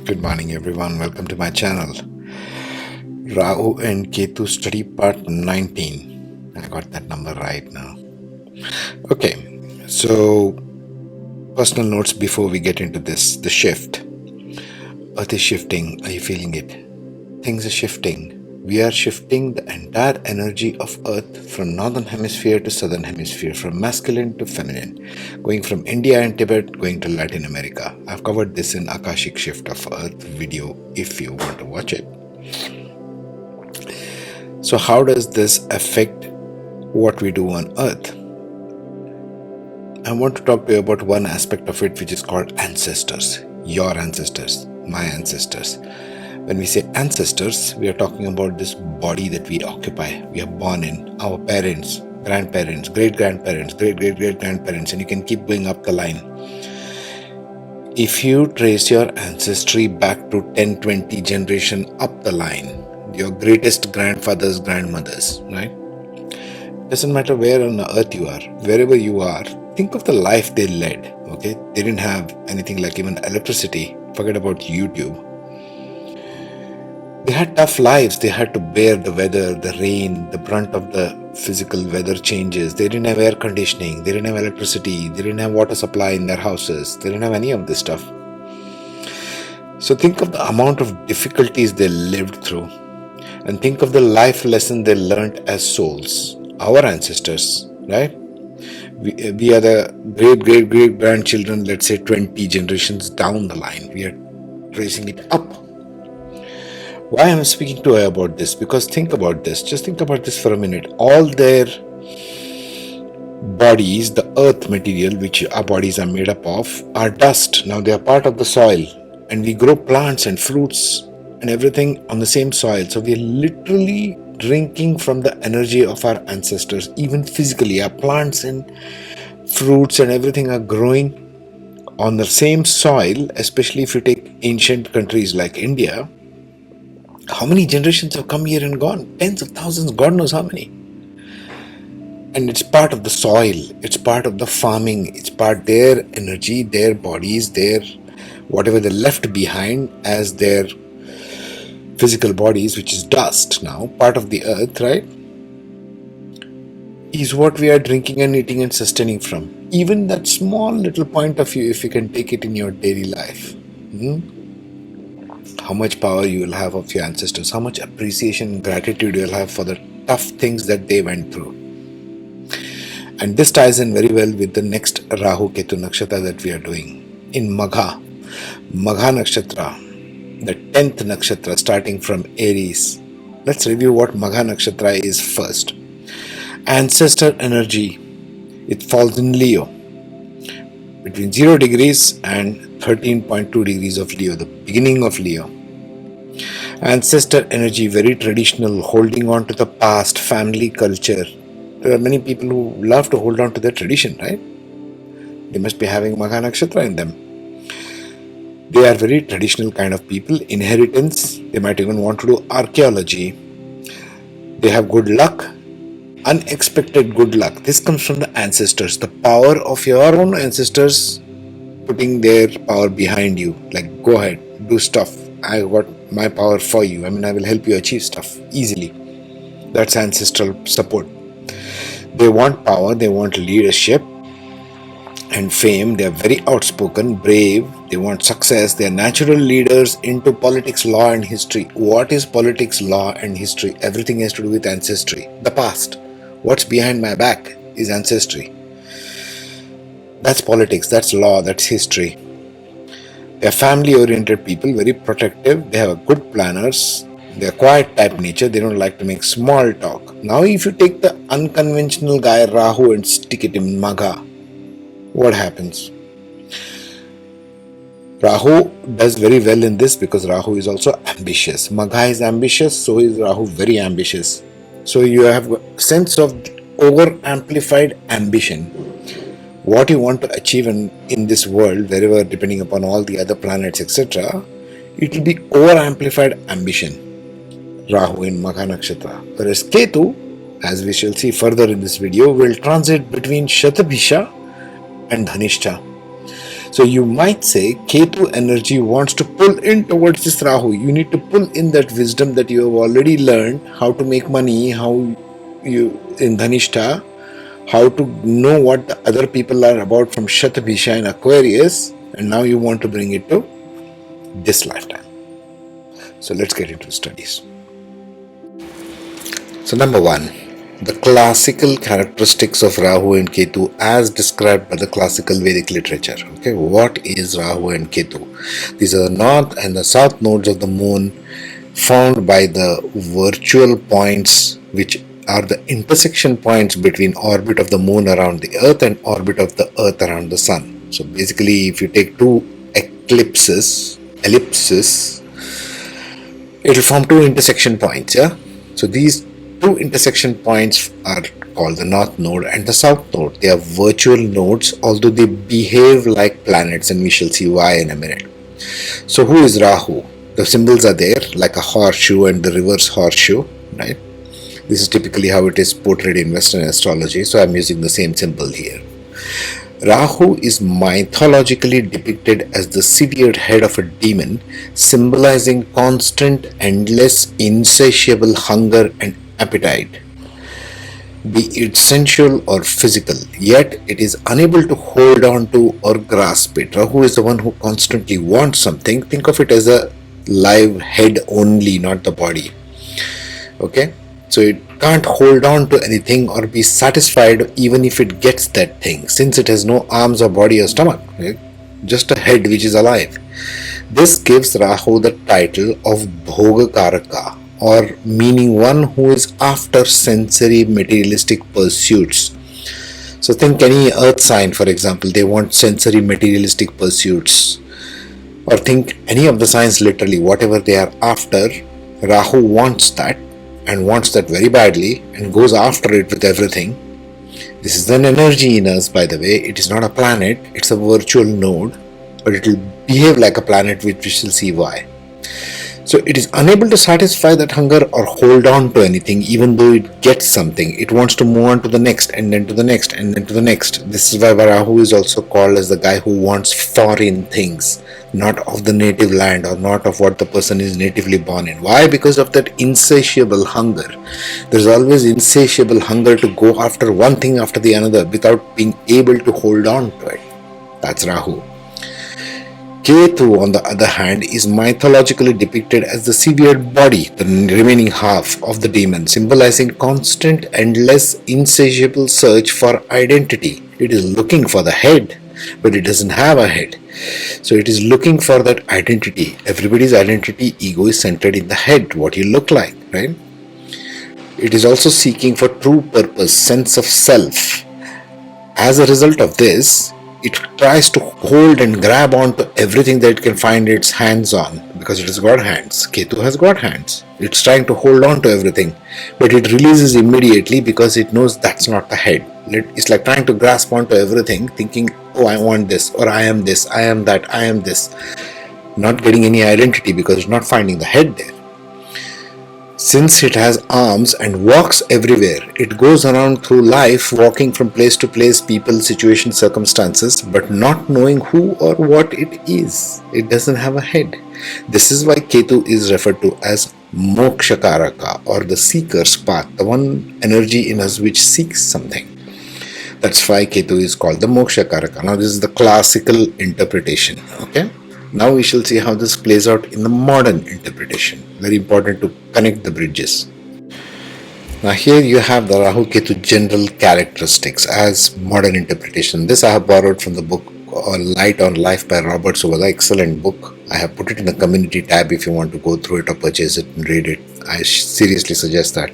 Good morning, everyone. Welcome to my channel. Rahu and Ketu Study Part 19. I got that number right now. Okay, so personal notes before we get into this. The shift. Earth is shifting. Are you feeling it? Things are shifting. We are shifting the entire energy of Earth from northern hemisphere to southern hemisphere, from masculine to feminine, going from India and Tibet, going to Latin America. I've covered this in Akashic Shift of Earth video if you want to watch it. So how does this affect what we do on Earth? I want to talk to you about one aspect of it which is called ancestors. Your ancestors, my ancestors. When we say ancestors, we are talking about this body that we occupy, we are born in, our parents, grandparents, great-grandparents, great-great-great-grandparents, and you can keep going up the line. If you trace your ancestry back to 10, 20 generation up the line, your greatest grandfathers, grandmothers, right? Doesn't matter where on earth you are, wherever you are, think of the life they led, okay? They didn't have anything like even electricity, forget about YouTube. They had tough lives. They had to bear the weather, the rain, the brunt of the physical weather changes. They didn't have air conditioning. They didn't have electricity. They didn't have water supply in their houses. They didn't have any of this stuff. So think of the amount of difficulties they lived through. And think of the life lesson they learned as souls. Our ancestors, right? We are the great grandchildren, let's say 20 generations down the line. We are tracing it up. Why I'm speaking to you about this? Because think about this. Just think about this for a minute. All their bodies, the earth material which our bodies are made up of, are dust. Now they are part of the soil. And we grow plants and fruits and everything on the same soil. So we are literally drinking from the energy of our ancestors. Even physically, our plants and fruits and everything are growing on the same soil. Especially if you take ancient countries like India. How many generations have come here and gone? Tens of thousands, God knows how many. And it's part of the soil, it's part of the farming, it's part their energy, their bodies, their whatever they left behind as their physical bodies, which is dust now, part of the earth, right? Is what we are drinking and eating and sustaining from. Even that small little point of view, if you can take it in your daily life. How much power you will have of your ancestors, how much appreciation and gratitude you will have for the tough things that they went through. And this ties in very well with the next Rahu Ketu Nakshatra that we are doing in Magha Nakshatra, the 10th Nakshatra starting from Aries. Let's review what Magha Nakshatra is first. Ancestor energy, it falls in Leo, between 0 degrees and 13.2 degrees of Leo, the beginning of Leo. Ancestor energy, very traditional, holding on to the past, family culture. There are many people who love to hold on to their tradition, right? They must be having Magha Nakshatra in them. They are very traditional kind of people, inheritance. They might even want to do archaeology. They have good luck, unexpected good luck. This comes from the ancestors, the power of your own ancestors putting their power behind you. Like, go ahead, do stuff. I got my power for you. I mean, I will help you achieve stuff easily. That's ancestral support. They want power, they want leadership and fame. They are very outspoken, brave. They want success. They are natural leaders into politics, law and history. What is politics, law and history? Everything has to do with ancestry. The past. What's behind my back is ancestry. That's politics, that's law, that's history. They are family-oriented people, very protective. They have good planners. They are quiet type nature. They don't like to make small talk. Now, if you take the unconventional guy Rahu and stick it in Magha, what happens? Rahu does very well in this because Rahu is also ambitious. Magha is ambitious, so is Rahu very ambitious. So you have a sense of over-amplified ambition. What you want to achieve in this world, wherever, depending upon all the other planets, etc., it will be over-amplified ambition. Rahu in Magha Nakshatra. Whereas Ketu, as we shall see further in this video, will transit between Shatabhisha and Dhanishta. So you might say Ketu energy wants to pull in towards this Rahu. You need to pull in that wisdom that you have already learned, how to make money, how you in Dhanishta, how to know what the other people are about from Shatabhisha and Aquarius, and now you want to bring it to this lifetime. So let's get into studies. So number one, the classical characteristics of Rahu and Ketu as described by the classical Vedic literature. Okay, what is Rahu and Ketu? These are the north and the south nodes of the moon found by the virtual points, which are the intersection points between orbit of the moon around the earth and orbit of the earth around the sun. So basically, if you take two ellipses, it will form two intersection points. Yeah, so these two intersection points are called the north node and the south node. They are virtual nodes, although they behave like planets, and we shall see why in a minute. So who is Rahu? The symbols are there, like a horseshoe and the reverse horseshoe, right? This is typically how it is portrayed in Western astrology, so I'm using the same symbol here. Rahu is mythologically depicted as the severed head of a demon, symbolizing constant, endless, insatiable hunger and appetite, be it sensual or physical, yet it is unable to hold on to or grasp it. Rahu is the one who constantly wants something. Think of it as a live head only, not the body. Okay? So it can't hold on to anything or be satisfied even if it gets that thing, since it has no arms or body or stomach, right? Just a head which is alive. This gives Rahu the title of Bhogakaraka, or meaning one who is after sensory materialistic pursuits. So think any earth sign, for example, they want sensory materialistic pursuits. Or think any of the signs, literally, whatever they are after, Rahu wants that, and wants that very badly, and goes after it with everything. This is an energy in us, by the way. It is not a planet, it's a virtual node, but it will behave like a planet, which we shall see why. So it is unable to satisfy that hunger or hold on to anything, even though it gets something. It wants to move on to the next, and then to the next, and then to the next. This is why Rahu is also called as the guy who wants foreign things, not of the native land or not of what the person is natively born in. Why? Because of that insatiable hunger. There's always insatiable hunger to go after one thing after the another without being able to hold on to it. That's Rahu. Ketu, on the other hand, is mythologically depicted as the severed body, the remaining half of the demon, symbolizing constant, endless, insatiable search for identity. It is looking for the head, but it doesn't have a head. So it is looking for that identity. Everybody's identity, ego, is centered in the head, what you look like, right? It is also seeking for true purpose, sense of self. As a result of this, it tries to hold and grab onto everything that it can find its hands on, because it has got hands. Ketu has got hands. It's trying to hold on to everything, but it releases immediately because it knows that's not the head. It's like trying to grasp onto everything, thinking, oh, I want this, or I am this, I am that, I am this. Not getting any identity because it's not finding the head there. Since it has arms and walks everywhere, it goes around through life, walking from place to place, people, situations, circumstances, but not knowing who or what it is. It doesn't have a head. This is why Ketu is referred to as Mokshakaraka, or the seeker's path, the one energy in us which seeks something. That's why Ketu is called the Mokshakaraka. Now this is the classical interpretation. Okay. Now we shall see how this plays out in the modern interpretation. Very important to connect the bridges. Now here you have the Rahu Ketu general characteristics as modern interpretation. This I have borrowed from the book Light on Life by Robert Soboda. Excellent book. I have put it in the community tab if you want to go through it or purchase it and read it. I seriously suggest that.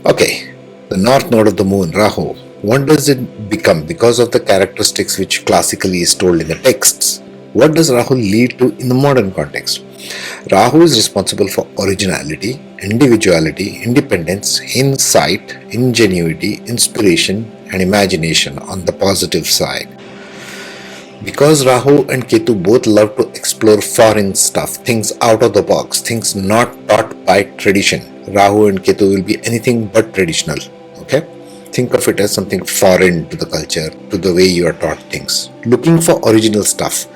Okay, the north node of the moon, Rahu. What does it become because of the characteristics which classically is told in the texts? What does Rahu lead to in the modern context? Rahu is responsible for originality, individuality, independence, insight, ingenuity, inspiration, and imagination on the positive side. Because Rahu and Ketu both love to explore foreign stuff, things out of the box, things not taught by tradition, Rahu and Ketu will be anything but traditional. Okay? think of it as something foreign to the culture, to the way you are taught things. Looking for original stuff.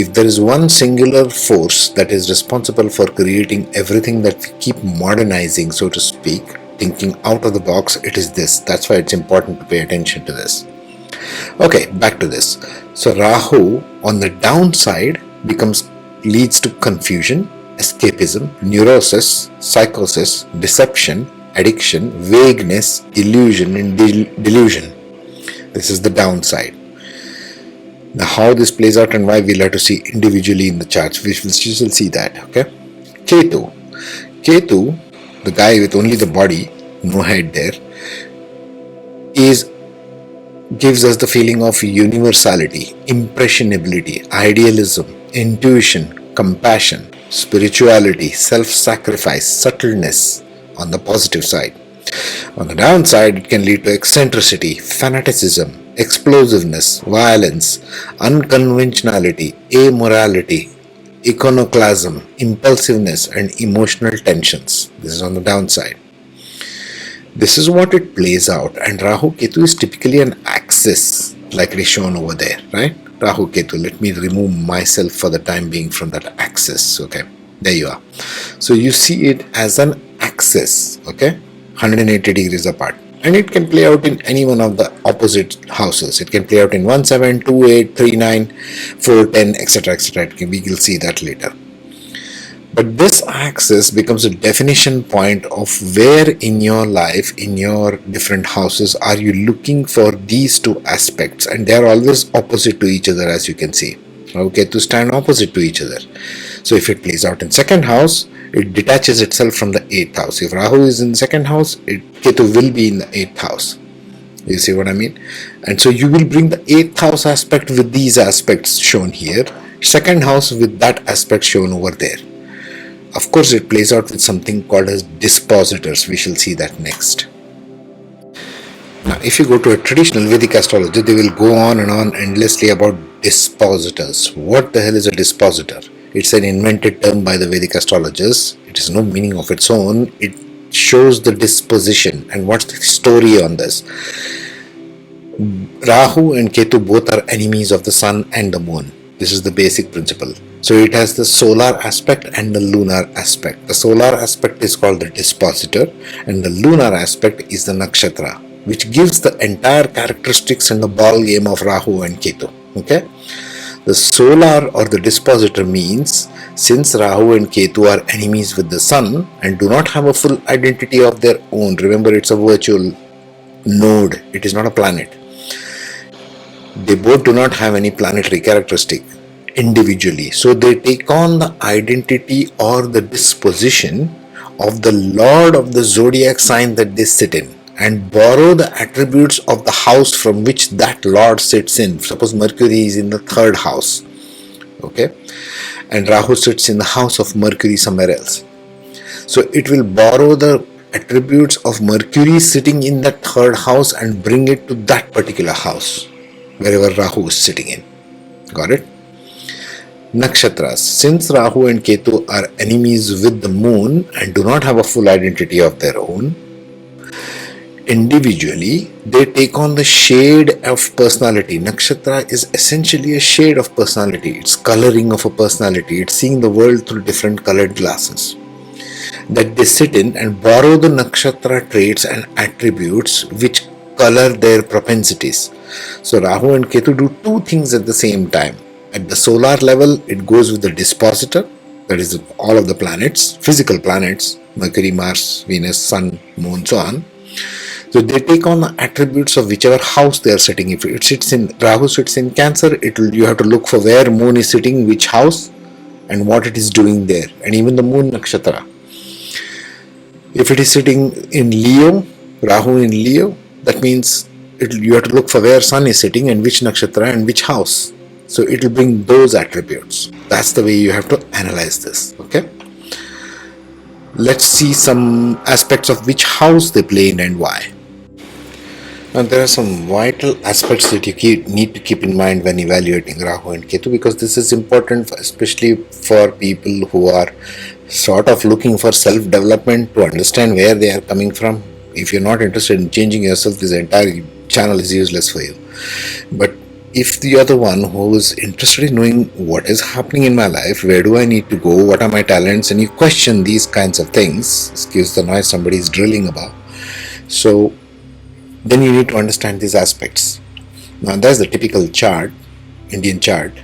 If there is one singular force that is responsible for creating everything that we keep modernizing, so to speak, thinking out of the box, it is this. That's why it's important to pay attention to this. Okay, back to this. So Rahu on the downside leads to confusion, escapism, neurosis, psychosis, deception, addiction, vagueness, illusion, and delusion. This is the downside. Now, how this plays out and why, we'll have to see individually in the charts. We will see that. Okay. Ketu, the guy with only the body, no head there, gives us the feeling of universality, impressionability, idealism, intuition, compassion, spirituality, self-sacrifice, subtleness on the positive side. On the downside, it can lead to eccentricity, fanaticism, explosiveness, violence, unconventionality, amorality, iconoclasm, impulsiveness, and emotional tensions. This is on the downside. This is what it plays out, and Rahu Ketu is typically an axis, like it is shown over there, right? Rahu Ketu. Let me remove myself for the time being from that axis. Okay, there you are. So you see it as an axis, okay, 180 degrees apart, and it can play out in any one of the opposite houses. It can play out in 1, 7, 2, 8, 3, 9, 4, 10, etc., etc. We will see that later. But this axis becomes a definition point of where in your life, in your different houses, are you looking for these two aspects, and they are always opposite to each other, as you can see. Okay, to stand opposite to each other. So if it plays out in second house, it detaches itself from the 8th house. If Rahu is in the second house, Ketu will be in the 8th house. You see what I mean? And so you will bring the 8th house aspect with these aspects shown here, second house with that aspect shown over there. Of course, it plays out with something called as dispositors. We shall see that next. Now, if you go to a traditional Vedic astrology, they will go on and on endlessly about dispositors. What the hell is a dispositor? It's an invented term by the Vedic astrologers. It has no meaning of its own. It shows the disposition. And what's the story on this? Rahu and Ketu both are enemies of the sun and the moon. This is the basic principle. So it has the solar aspect and the lunar aspect. The solar aspect is called the dispositor, and the lunar aspect is the nakshatra, which gives the entire characteristics and the ball game of Rahu and Ketu. Okay? The solar or the dispositor means, since Rahu and Ketu are enemies with the sun and do not have a full identity of their own, remember it's a virtual node, it is not a planet. They both do not have any planetary characteristic individually. So they take on the identity or the disposition of the lord of the zodiac sign that they sit in, and borrow the attributes of the house from which that lord sits in. Suppose Mercury is in the 3rd house, okay, and Rahu sits in the house of Mercury somewhere else. So it will borrow the attributes of Mercury sitting in that 3rd house and bring it to that particular house, wherever Rahu is sitting in. Got it? Nakshatras. Since Rahu and Ketu are enemies with the moon and do not have a full identity of their own, individually they take on the shade of personality. Nakshatra is essentially a shade of personality. It's coloring of a personality. It's seeing the world through different colored glasses that they sit in and borrow the nakshatra traits and attributes which color their propensities. So Rahu and Ketu do two things at the same time. At the solar level, it goes with the dispositor, that is all of the planets, physical planets, Mercury, Mars, Venus, Sun, Moon, so on. So they take on the attributes of whichever house they are sitting. If it sits in, Rahu sits in Cancer, you have to look for where Moon is sitting, which house, and what it is doing there, and even the Moon Nakshatra. If it is sitting in Leo, Rahu in Leo, that means you have to look for where Sun is sitting and which Nakshatra and which house. So it will bring those attributes. That's the way you have to analyze this. Okay. Let's see some aspects of which house they play in and why. Now there are some vital aspects that you need to keep in mind when evaluating Rahu and Ketu, because this is important, especially for people who are sort of looking for self-development, to understand where they are coming from, If you're not interested in changing yourself, this entire channel is useless for you. But if you're the one who is interested in knowing what is happening in my life, where do I need to go, what are my talents, and you question these kinds of things, excuse the noise somebody is drilling above, so then you need to understand these aspects. Now that's the typical chart, Indian chart,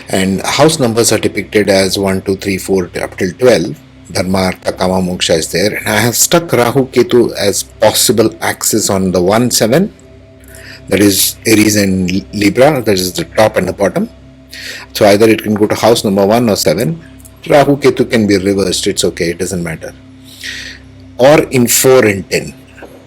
and house numbers are depicted as 1, 2, 3, 4 up till 12. Dharma, Artha, Kama, Moksha is there, and I have stuck Rahu Ketu as possible axis on the 1, 7, that is Aries and Libra, that is the top and the bottom. So either it can go to house number 1 or 7. Rahu Ketu can be reversed, it's okay, it doesn't matter. Or in 4 and 10.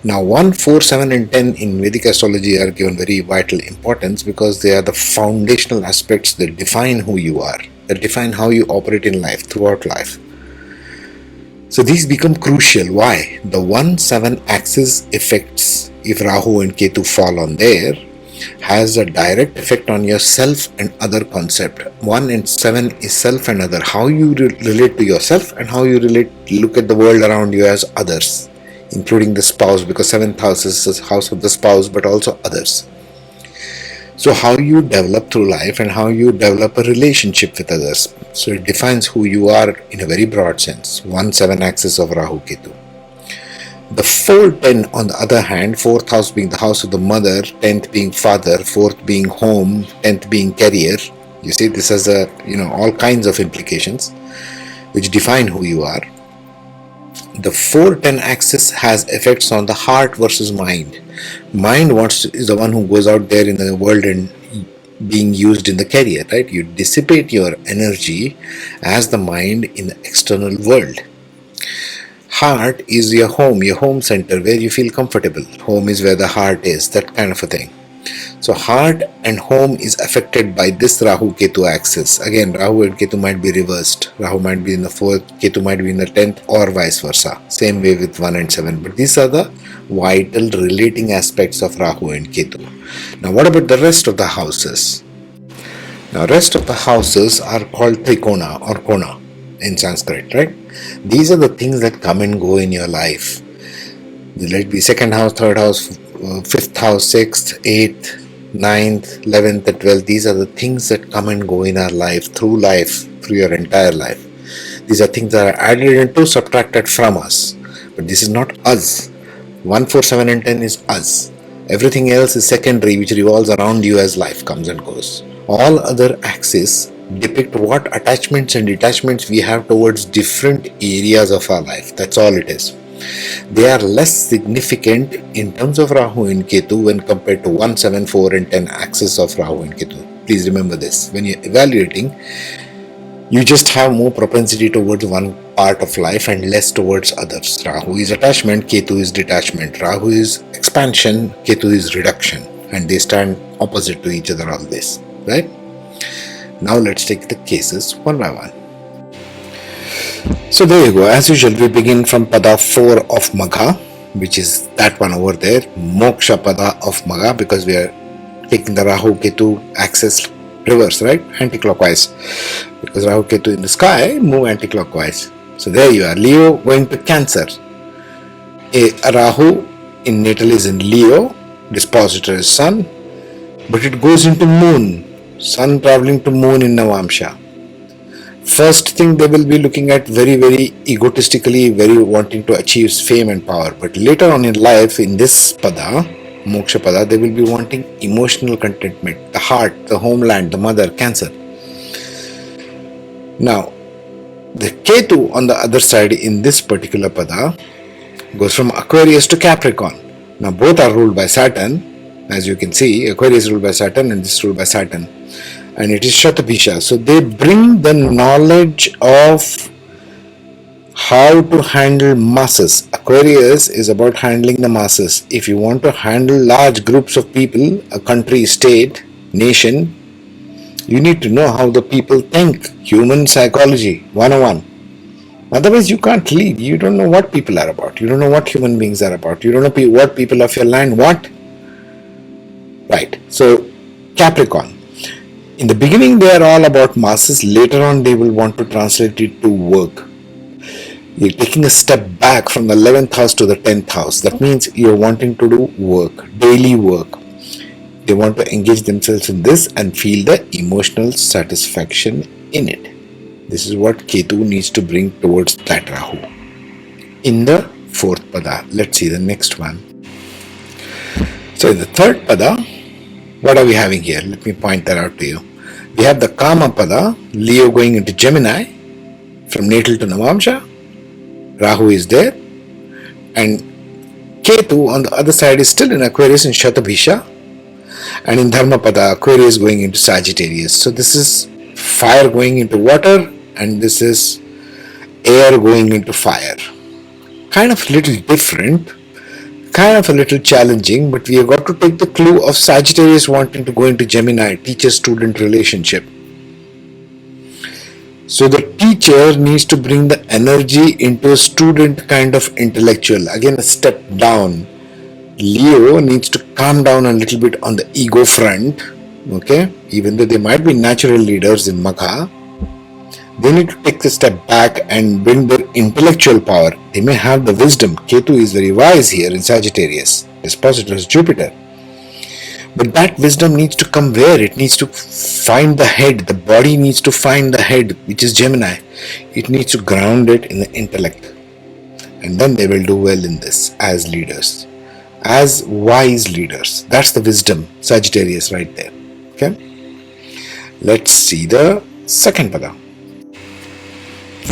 Now 1, 4, 7 and 10 in Vedic astrology are given very vital importance because they are the foundational aspects that define who you are, that define how you operate in life, throughout life. So these become crucial. Why? The 1-7 axis affects, if Rahu and Ketu fall on there, has a direct effect on your self and other concept. 1 and 7 is self and other. How you relate to yourself and how you look at the world around you as others, including the spouse, because 7th house is the house of the spouse, but also others. So how you develop through life and how you develop a relationship with others. So it defines who you are in a very broad sense. 1-7 axis of Rahu Ketu. The 4-10 on the other hand, 4th house being the house of the mother, 10th being father, 4th being home, 10th being career. You see, this has all kinds of implications which define who you are. The 4-10 axis has effects on the heart versus mind. Mind is the one who goes out there in the world and being used in the career, right? You dissipate your energy as the mind in the external world. Heart is your home center where you feel comfortable. Home is where the heart is, that kind of a thing. So heart and home is affected by this Rahu Ketu axis. Again, Rahu and Ketu might be reversed. Rahu might be in the 4th, Ketu might be in the 10th, or vice versa. Same way with 1 and 7. But these are the vital relating aspects of Rahu and Ketu. Now what about the rest of the houses? Now rest of the houses are called Trikona or Kona in Sanskrit, right? These are the things that come and go in your life. Let it be 2nd house, 3rd house, 5th house, 6th, 8th, 9th, 11th and 12th. These are the things that come and go in our life, through your entire life. These are things that are added into, subtracted from us. But this is not us. 1, 4, 7 and 10 is us. Everything else is secondary, which revolves around you as life comes and goes. All other axes depict what attachments and detachments we have towards different areas of our life. That's all it is. They are less significant in terms of Rahu and Ketu when compared to 1, 7, 4 and 10 axis of Rahu and Ketu. Please remember this. When you're evaluating, you just have more propensity towards one part of life and less towards others. Rahu is attachment, Ketu is detachment. Rahu is expansion, Ketu is reduction. And they stand opposite to each other always. Right? Now let's take the cases one by one. So there you go. As usual, we begin from Pada 4 of Magha, which is that one over there. Moksha Pada of Magha, because we are taking the Rahu Ketu axis reverse, right? Anti-clockwise. Because Rahu Ketu in the sky move anti-clockwise. So there you are. Leo going to Cancer. A Rahu in natal is in Leo. Dispositor is Sun. But it goes into Moon. Sun traveling to Moon in Navamsha. First thing they will be looking at very, very egotistically, very wanting to achieve fame and power. But later on in life, in this Pada, Moksha Pada, they will be wanting emotional contentment, the heart, the homeland, the mother, Cancer. Now, the Ketu on the other side in this particular Pada goes from Aquarius to Capricorn. Now, both are ruled by Saturn. As you can see, Aquarius is ruled by Saturn and this is ruled by Saturn. And it is Shatabhisha. So they bring the knowledge of how to handle masses. Aquarius is about handling the masses. If you want to handle large groups of people, a country, state, nation, you need to know how the people think. Human psychology 101. Otherwise you can't lead. You don't know what people are about. You don't know what human beings are about. You don't know what people of your land want. Right. So Capricorn. In the beginning, they are all about masses. Later on, they will want to translate it to work. You're taking a step back from the 11th house to the 10th house. That means you're wanting to do work, daily work. They want to engage themselves in this and feel the emotional satisfaction in it. This is what Ketu needs to bring towards that Rahu. In the fourth pada, let's see the next one. So in the third pada, what are we having here? Let me point that out to you. We have the Kama pada, Leo going into Gemini from natal to Navamsha. Rahu is there, and Ketu on the other side is still in Aquarius in Shatabhisha, and in Dharmapada Aquarius going into Sagittarius. So this is fire going into water, and this is air going into fire. Kind of a little different, kind of a little challenging, but we have got to take the clue of Sagittarius wanting to go into Gemini, teacher-student relationship. So the teacher needs to bring the energy into a student kind of intellectual. Again, a step down. Leo needs to calm down a little bit on the ego front. Okay, even though they might be natural leaders in Magha, they need to take a step back and bring their intellectual power. They may have the wisdom. Ketu is very wise here in Sagittarius. His positor is Jupiter. But that wisdom needs to come where? It needs to find the head. The body needs to find the head, which is Gemini. It needs to ground it in the intellect. And then they will do well in this as leaders, as wise leaders. That's the wisdom, Sagittarius right there. Okay? Let's see the second pada.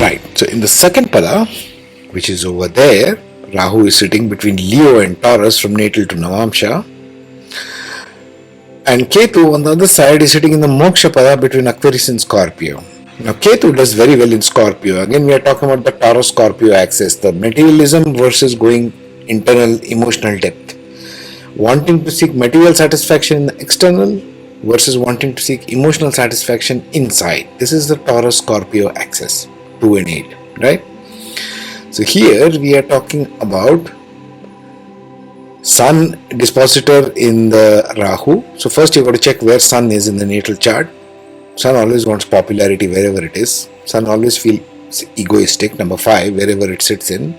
Right. So in the second pada, which is over there, Rahu is sitting between Leo and Taurus from natal to Navamsha. And Ketu on the other side is sitting in the Moksha Pada between Aquarius and Scorpio. Now Ketu does very well in Scorpio. Again, we are talking about the Taurus-Scorpio axis, the materialism versus going internal emotional depth. Wanting to seek material satisfaction in the external versus wanting to seek emotional satisfaction inside. This is the Taurus-Scorpio axis, 2 and 8, right? So here we are talking about Sun dispositor in the Rahu. So first you've got to check where Sun is in the natal chart. Sun always wants popularity wherever it is. Sun always feels egoistic, number 5, wherever it sits in.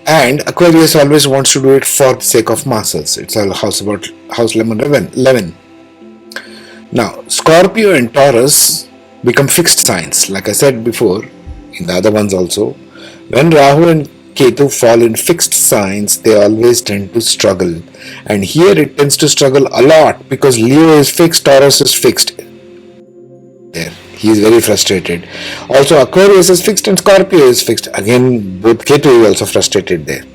And Aquarius always wants to do it for the sake of masses. It's a house lemon 11. Now, Scorpio and Taurus become fixed signs. Like I said before, in the other ones also, when Rahu and Ketu fall in fixed signs, they always tend to struggle. And here it tends to struggle a lot because Leo is fixed, Taurus is fixed. There, he is very frustrated. Also, Aquarius is fixed and Scorpio is fixed. Again, both Ketu is also frustrated there.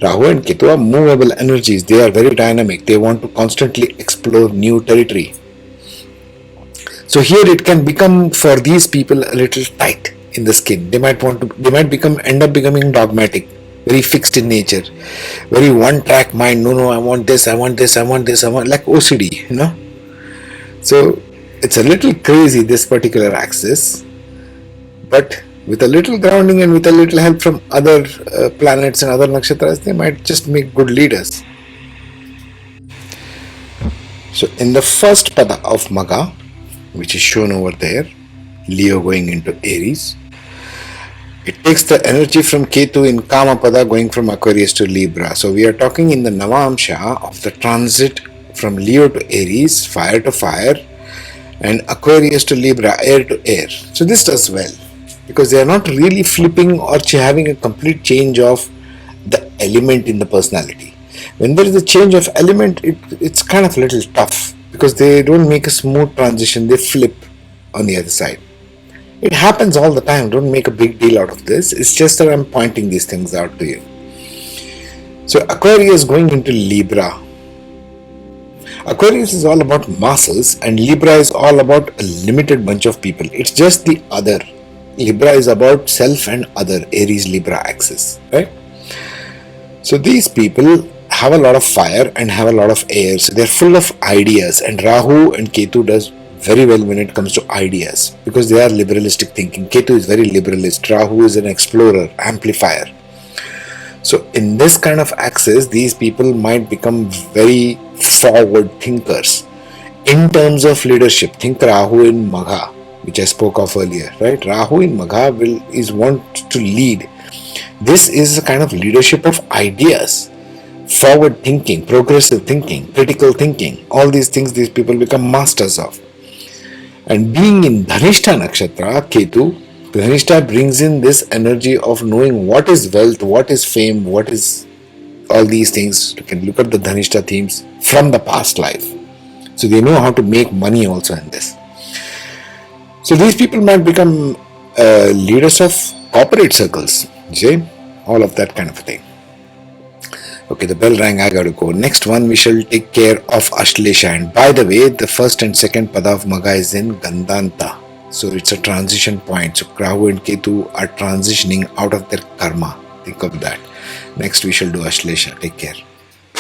Rahu and Ketu are movable energies. They are very dynamic. They want to constantly explore new territory. So here it can become for these people a little tight in the skin. They might end up becoming dogmatic, very fixed in nature, very one-track mind. No, I want this, I want like OCD, you know. So it's a little crazy, this particular axis, but with a little grounding and with a little help from other planets and other nakshatras, they might just make good leaders. So in the first pada of Magha, which is shown over there, Leo going into Aries, it takes the energy from Ketu in Kama Pada going from Aquarius to Libra. So we are talking in the Navamsha of the transit from Leo to Aries, fire to fire, and Aquarius to Libra, air to air. So this does well because they are not really flipping or having a complete change of the element in the personality. When there is a change of element, it's kind of a little tough because they don't make a smooth transition, they flip on the other side. It happens all the time. Don't make a big deal out of this. It's just that I'm pointing these things out to you. So Aquarius going into Libra. Aquarius is all about masses and Libra is all about a limited bunch of people. It's just the other. Libra is about self and other, Aries Libra axis, right? So these people have a lot of fire and have a lot of air. So they're full of ideas, and Rahu and Ketu does very well when it comes to ideas because they are liberalistic thinking. Ketu is very liberalist. Rahu is an explorer, amplifier. So in this kind of axis, these people might become very forward thinkers in terms of leadership. Think Rahu in Magha. which I spoke of earlier, right? Rahu in Magha is want to lead. This is a kind of leadership of ideas, forward thinking, progressive thinking, critical thinking. All these things these people become masters of. And being in Dhanishta Nakshatra, Ketu, Dhanishta brings in this energy of knowing what is wealth, what is fame, what is all these things. You can look at the Dhanishta themes from the past life. So they know how to make money also in this. So these people might become leaders of corporate circles, see? All of that kind of a thing. Okay, the bell rang, I gotta go. Next one, we shall take care of Ashlesha. And by the way, the first and second pada of Magha is in Gandanta. So it's a transition point. So Rahu and Ketu are transitioning out of their karma. Think of that. Next, we shall do Ashlesha. Take care.